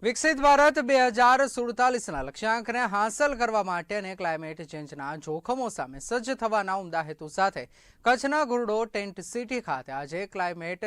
વિકસિત ભારત 2047ના લક્ષ્યાંકને હાંસલ કરવા માટે અને ક્લાઇમેટ ચેન્જના જોખમો સામે સજ્જ થવાના ઉમદા હેતુ સાથે કચ્છના ઘોરડો ટેન્ટ સિટી ખાતે આજે ક્લાઇમેટ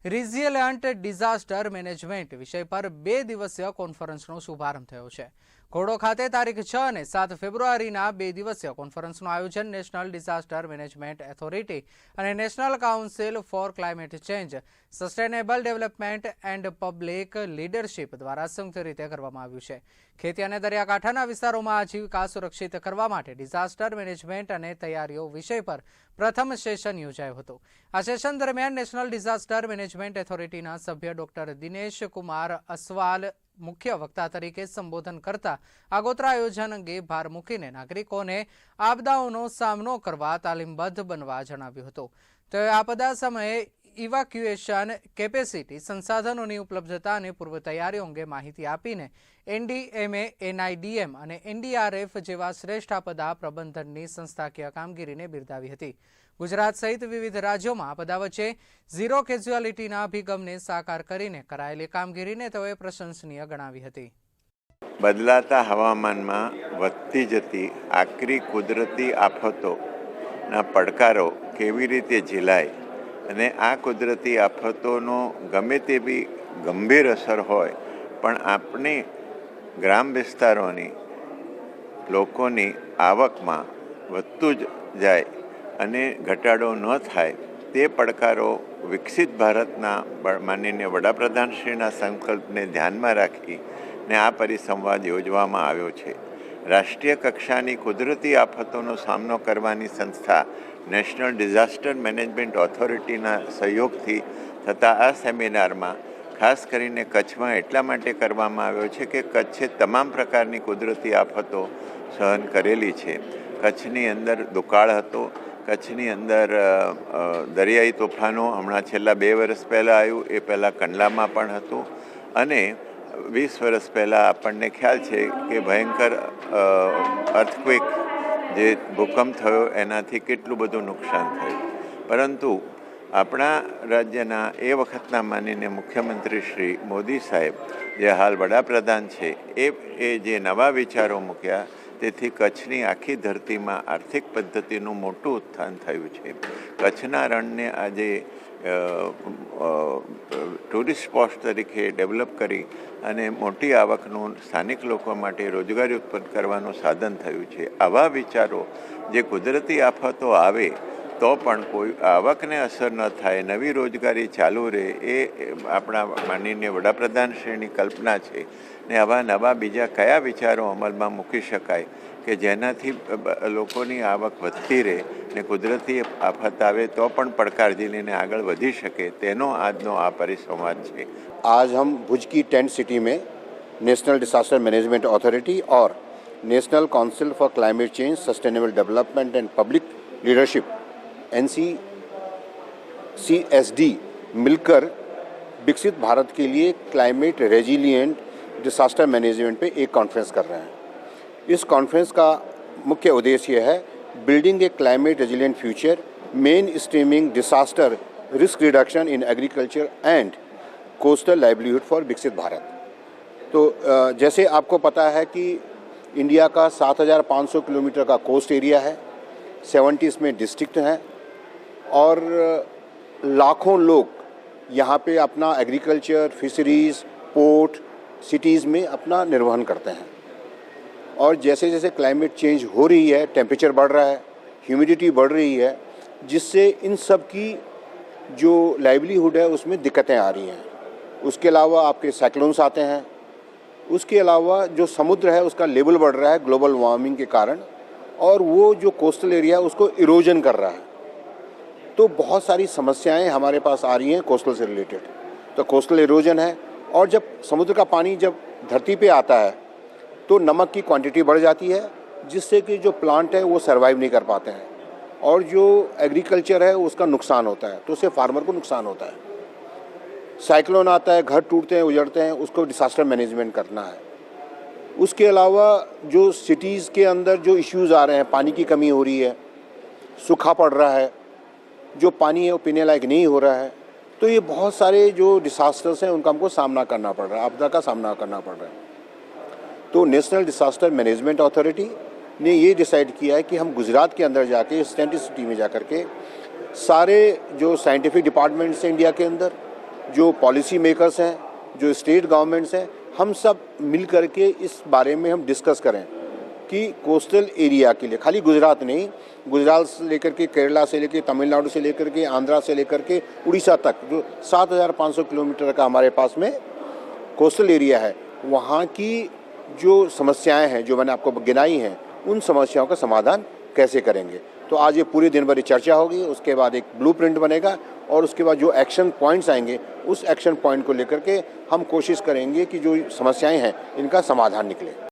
રિઝિલિયન્ટ ડિઝાસ્ટર મેનેજમેન્ટ વિષય પર 2 દિવસીય કોન્ફરન્સનો શુભારંભ થયો છે। ઘોરડો ખાતે તારીખ 6 અને 7 ફેબ્રુઆરીના 2 દિવસીય કોન્ફરન્સનું આયોજન નેશનલ ડિઝાસ્ટર મેનેજમેન્ટ ઓથોરિટી અને national council four climate change sustainable development and public leadership દ્વારા સંયુક્ત રીતે કરવામાં આવ્યું છે। ખેતી અને દરિયાકાંઠાના વિસ્તારોમાં આજીવિકા સુરક્ષિત કરવા માટે ડિઝાસ્ટર મેનેજમેન્ટ અને તૈયારીઓ વિષય પર પ્રથમ સેશન યોજાયું હતું। આ સેશન દરમિયાન નેશનલ ડિઝાસ્ટર મેનેજમેન્ટ ઓથોરિટીના સભ્ય ડોક્ટર દિનેશ કુમાર અસવાલ મુખ્ય વક્તા તરીકે સંબોધન કરતા આગોતરા આયોજન અંગે ભાર મૂકીને નાગરિકોને આપદાઓનો સામનો કરવા તાલીમબદ્ધ બનવા જણાવ્યું હતું। તો આપદા સમયે ઇવાક્યુએશન કેપેસિટી સંસાધનોની ઉપલબ્ધતા અને પૂર્વ તૈયારીઓ અંગે માહિતી આપીને એનડીએમએ એનઆઈડીએમ અને એનડીઆરએફ જેવા શ્રેષ્ઠ આપદા પ્રબંધનની સંસ્થાકીય કામગીરીને બિરદાવી હતી। ગુજરાત સહિત વિવિધ રાજ્યોમાં આપદા વચ્ચે ઝીરો કેઝ્યુઆલિટીના અભિગમને સાકાર કરીને કરાયેલી કામગીરીને તેઓએ પ્રશંસનીય ગણાવી હતી। બદલાતા હવામાનમાં વધતી જતી આકરી કુદરતી આફતોના પડકારો કેવી રીતે ઝીલાય અને આ કુદરતી આફતોનો ગમે તેવી ગંભીર અસર હોય પણ આપણે ગ્રામ વિસ્તારોની લોકોની આવકમાં વધતું જ જાય અને ઘટાડો ન થાય તે પડકારો વિકસિત ભારતના માનનીય વડાપ્રધાનશ્રીના સંકલ્પને ધ્યાનમાં રાખીને આ પરિસંવાદ યોજવામાં આવ્યો છે। રાષ્ટ્રીય કક્ષાની કુદરતી આફતોનો સામનો કરવાની સંસ્થા નેશનલ ડિઝાસ્ટર મેનેજમેન્ટ ઓથોરિટીના સહયોગથી થતા આ સેમિનારમાં ખાસ કરીને કચ્છમાં એટલા માટે કરવામાં આવ્યો છે કે કચ્છે તમામ પ્રકારની કુદરતી આફતો સહન કરેલી છે। કચ્છની અંદર દુકાળ હતો, કચ્છની અંદર દરિયાઈ તોફાનો હમણાં છેલ્લા 2 વર્ષ પહેલાં આવ્યું, એ પહેલાં કંડલામાં પણ હતું અને 20 વર્ષ પહેલાં આપણને ખ્યાલ છે કે ભયંકર અર્થક્વેક જે ભૂકંપ થયો એનાથી કેટલું બધું નુકસાન થયું। પરંતુ આપણા રાજ્યના એ વખતના માનનીય મુખ્યમંત્રી શ્રી મોદી સાહેબ જે હાલ વડાપ્રધાન છે એ જે નવા વિચારો મૂક્યા તેથી કચ્છની આખી ધરતીમાં આર્થિક પદ્ધતિનું મોટું ઉત્થાન થયું છે। કચ્છના રણને આજે ટુરિસ્ટ સ્પોટ તરીકે ડેવલપ કરી અને મોટી આવકનું સ્થાનિક લોકો માટે રોજગારી ઉત્પન્ન કરવાનું સાધન થયું છે। આવા વિચારો જે કુદરતી આફતો આવે તો પણ કોઈ આવકને અસર ન થાય, નવી રોજગારી ચાલુ રહે, એ આપણા માનનીય વડાપ્રધાનશ્રીની કલ્પના છે ને આવા નવા બીજા કયા વિચારો અમલમાં મૂકી શકાય કે જેનાથી લોકોની આવક વધતી રહે ને કુદરતી આફત આવે તો પણ પડકાર ઝીલીને આગળ વધી શકે તેનો આજનો આ પરિસંવાદ છે। आज हम भुज की टेंट सिटी में नेशनल डिजास्टर मैनेजमेंट अथॉरिटी और national council for climate change sustainable development and public leadership NCCSD मिलकर विकसित भारत के लिए क्लाइमेट रेजिलिएंट डिजास्टर मैनेजमेंट पे एक कॉन्फ्रेंस कर रहे हैं। इस कॉन्फ्रेंस का मुख्य उद्देश्य है building A climate resilient future, main streaming disaster risk reduction in agriculture and coastal livelihood for विकसित भारत। तो जैसे आपको पता है कि इंडिया का 7,500 किलोमीटर का कोस्ट एरिया है, 70 में डिस्ट्रिक्ट हैं और लाखों लोग यहाँ पे अपना एग्रीकल्चर, फिशरीज़, पोर्ट, सिटीज़ में अपना निर्वहन करते हैं। और जैसे जैसे क्लाइमेट चेंज हो रही है, टेम्परेचर बढ़ रहा है, ह्यूमिडिटी बढ़ रही है, जिससे इन सब की जो लाइवलीहुड है उसमें दिक्कतें आ रही हैं। उसके अलावा आपके साइक्लोन्स आते हैं, उसके अलावा जो समुद्र है उसका लेवल बढ़ रहा है ग्लोबल वार्मिंग के कारण और वो जो कोस्टल एरिया है उसको इरोजन कर रहा है। तो बहुत सारी समस्याएं हमारे पास आ रही हैं कोस्टल से रिलेटेड। तो कोस्टल इरोजन है और जब समुद्र का पानी जब धरती पे आता है तो नमक की क्वांटिटी बढ़ जाती है जिससे कि जो प्लांट है वो सर्वाइव नहीं कर पाते हैं और जो एग्रीकल्चर है उसका नुकसान होता है, तो उससे फार्मर को नुकसान होता है। साइक्लोन आता है, घर टूटते हैं, उजड़ते हैं, उसको डिजास्टर मैनेजमेंट करना है। उसके अलावा जो सिटीज़ के अंदर जो इश्यूज़ आ रहे हैं, पानी की कमी हो रही है, सूखा पड़ रहा है, जो पानी है वो पीने लायक नहीं हो रहा है, तो ये बहुत सारे जो डिसास्टर्स हैं उनका हमको सामना करना पड़ रहा है, आपदा का सामना करना पड़ रहा है। तो नेशनल डिसास्टर मैनेजमेंट अथॉरिटी ने ये डिसाइड किया है कि हम गुजरात के अंदर जाके, इस टेंट सिटी में जा कर के सारे जो साइंटिफिक डिपार्टमेंट्स हैं इंडिया के अंदर, जो पॉलिसी मेकर्स हैं, जो स्टेट गवर्नमेंट्स हैं, हम सब मिल कर के इस बारे में हम डिस्कस करें कि कोस्टल एरिया के लिए, खाली गुजरात नहीं, गुजरात से लेकर के केरला से लेकर तमिलनाडु से लेकर के आंध्रा से लेकर के उड़ीसा तक जो 7,500 किलोमीटर का हमारे पास में कोस्टल एरिया है, वहाँ की जो समस्याएं हैं जो मैंने आपको गिनाई हैं, उन समस्याओं का समाधान कैसे करेंगे। तो आज ये पूरे दिन भर चर्चा होगी, उसके बाद एक ब्लूप्रिंट बनेगा और उसके बाद जो एक्शन पॉइंट्स आएंगे उस एक्शन पॉइंट को लेकर के हम कोशिश करेंगे कि जो समस्याएं हैं इनका समाधान निकले।